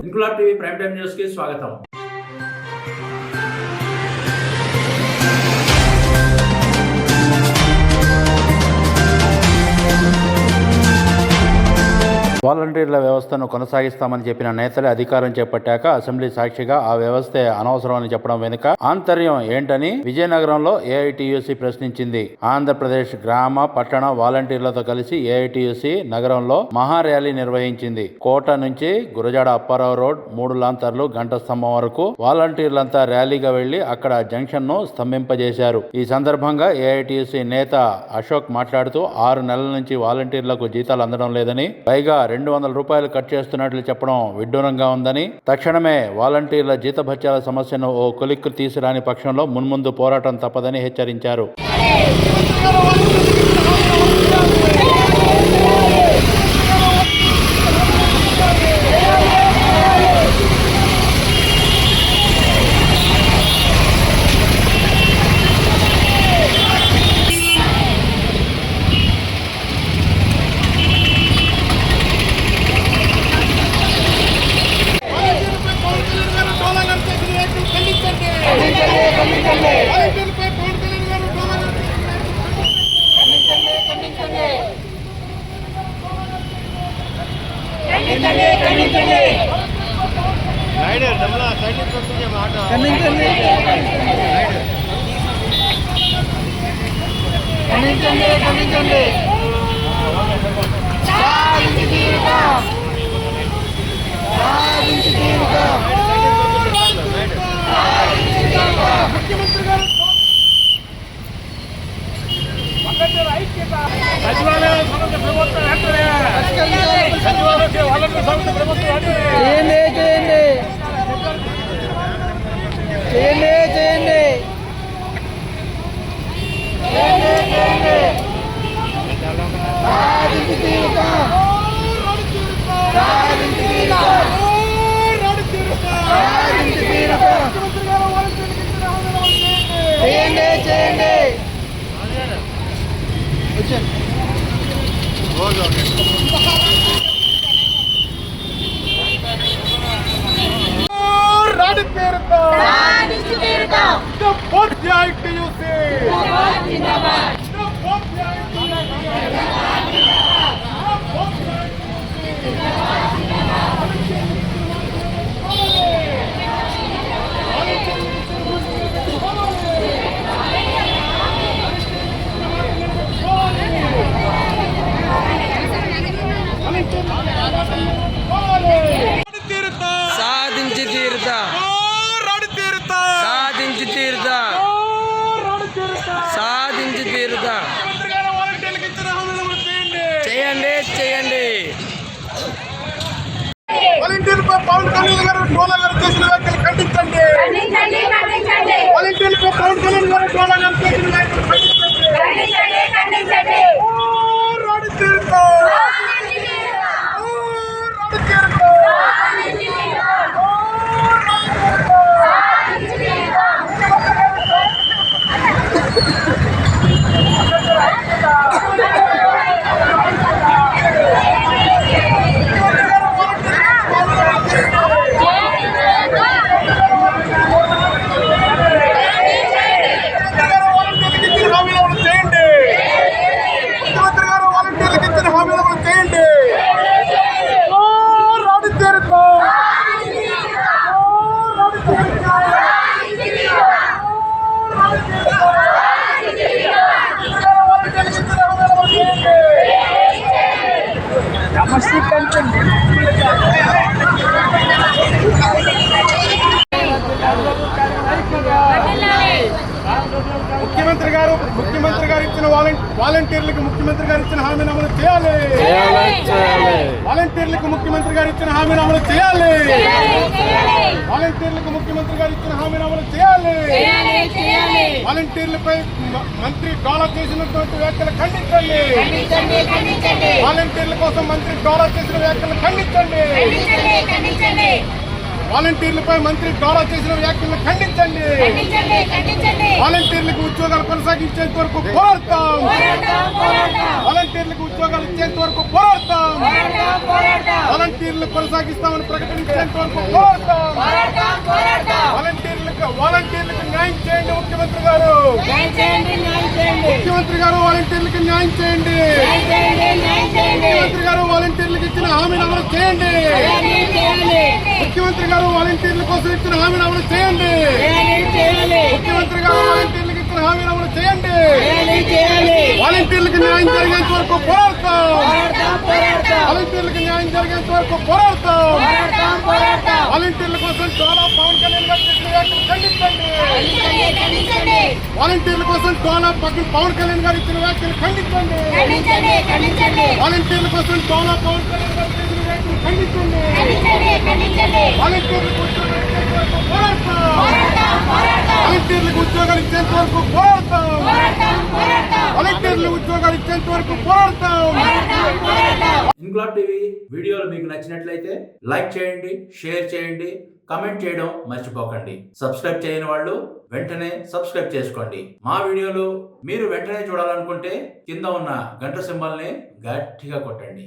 Inquilab TV prime time news కి స్వాగతం. వాలంటీర్ల వ్యవస్థను కొనసాగిస్తామని చెప్పిన నేతలే అధికారం చేపట్టాక అసెంబ్లీ సాక్షిగా ఆ వ్యవస్థే అనవసరమని చెప్పడం వెనుక ఆంతర్యం ఏంటని విజయనగరంలో ఏఐటియుసి ప్రశ్నించింది. ఆంధ్రప్రదేశ్ గ్రామ పట్టణ వాలంటీర్లతో కలిసి ఏఐటియుసి నగరంలో మహా ర్యాలీ నిర్వహించింది. కోట నుంచి గురజాడ అప్పారావు రోడ్ 3 లాంతర్లు గంట స్తంభం వరకు వాలంటీర్లంతా ర్యాలీగా వెళ్లి అక్కడ జంక్షన్ ను స్తంభింపజేశారు. ఈ సందర్భంగా ఏఐటియుసి నేత అశోక్ మాట్లాడుతూ 6 నెలల నుంచి వాలంటీర్లకు జీతాలు అందడం లేదని, పైగా 200 రూపాయలు కట్ చేస్తున్నట్లు చెప్పడం విడ్డూరంగా ఉందని, తక్షణమే వాలంటీర్ల జీతభత్యాల సమస్యను ఓ కొలిక్కు తీసుకురాని పక్షంలో మున్ముందు పోరాటం తప్పదని హెచ్చరించారు. వాలంటీర్లపై పవన్ కళ్యాణ్ గారు ట్రోలా గారు చేసిన వ్యాఖ్యలు ఖండించండి. వాలంటీర్లపై పవన్ కళ్యాణ్ గారు ట్రోలా గారు చేసిన వ్యాఖ్యలు ఖండించండి. ముఖ్యమంత్రి గారు ఇచ్చిన వాలంటీర్లకు ముఖ్యమంత్రి గారు ఇచ్చిన హామీని అమలు చేయాలి. వాలంటీర్లకు ముఖ్యమంత్రి గారు ఇచ్చిన హామీని అమలు చేయాలి. వాలంటీర్లకు ముఖ్యమంత్రి గారు ఇచ్చిన హామీని అమలు చేయాలి. వాలంటీర్లపై మంత్రి డోలా చేసినటువంటి వ్యాఖ్యలు ఖండించండి. వాలంటీర్ల కోసం మంత్రి డోలా చేసిన వ్యాఖ్యలు ఖండించండి. వాలంటీర్లపై మంత్రి డోలా చేసిన వ్యాఖ్యలను ఖండించండి. వాలంటీర్లకు ఉద్యోగాలు కొనసాగించేంత వరకు పోరాడతాం. వాలంటీర్లకు ఉద్యోగాలు ఇచ్చేంత వరకు పోరాడతాం. వాలంటీర్లు కొనసాగిస్తామని ప్రకటించేంత వరకు పోరాడతాం. వాలంటీర్లకు న్యాయం చేయండి ముఖ్యమంత్రి గారు. ముఖ్యమంత్రి గారు వాలంటీర్లకు న్యాయం చేయండి. ముఖ్యమంత్రి గారు వాలంటీర్లకు ఇచ్చిన హామీని అమలు చేయండి. ముఖ్యమంత్రి గారు వాలంటీర్ల కోసం ఇచ్చిన హామీని అమలు చేయండి. ముఖ్యమంత్రి గారు వాలంటీర్లకు ఇచ్చిన హామీని అమలు చేయండి. వాలంటీర్లకు న్యాయం జరిగేంత వరకు పోరాడతాం. వాలంటీర్లకు న్యాయం జరిగేంత వరకు పోరాడతాం. వాలంటీర్ల కోసం డోలా పవన్ కళ్యాణ్ గారు చేసిన వ్యాఖ్యలు ఖండించండి. వాలంటీర్ల కోసం డోలా పవన్ కళ్యాణ్ గారు ఇచ్చిన వ్యాఖ్యలు ఖండించండి. వాలంటీర్ల కోసం డోలా పవన్ కళ్యాణ్ గారు చేసిన వ్యాఖ్యలు ఖండించండి. వాలంటీర్లకు ఉద్యోగాలు ఇచ్చేంత వరకు పోరాడతాం. వాలంటీర్లు ఉద్యోగాలు ఇచ్చేంత వరకు పోరాడతాం. ఇంక్లాబ్ టీవీ వీడియోలు మీకు నచ్చినట్లయితే లైక్ చేయండి, షేర్ చేయండి, కమెంట్ చేయడం మర్చిపోకండి. సబ్స్క్రైబ్ చేయని వాళ్ళు వెంటనే సబ్స్క్రైబ్ చేసుకోండి. మా వీడియోలు మీరు వెంటనే చూడాలనుకుంటే కింద ఉన్న గంట సింబల్ని గట్టిగా కొట్టండి.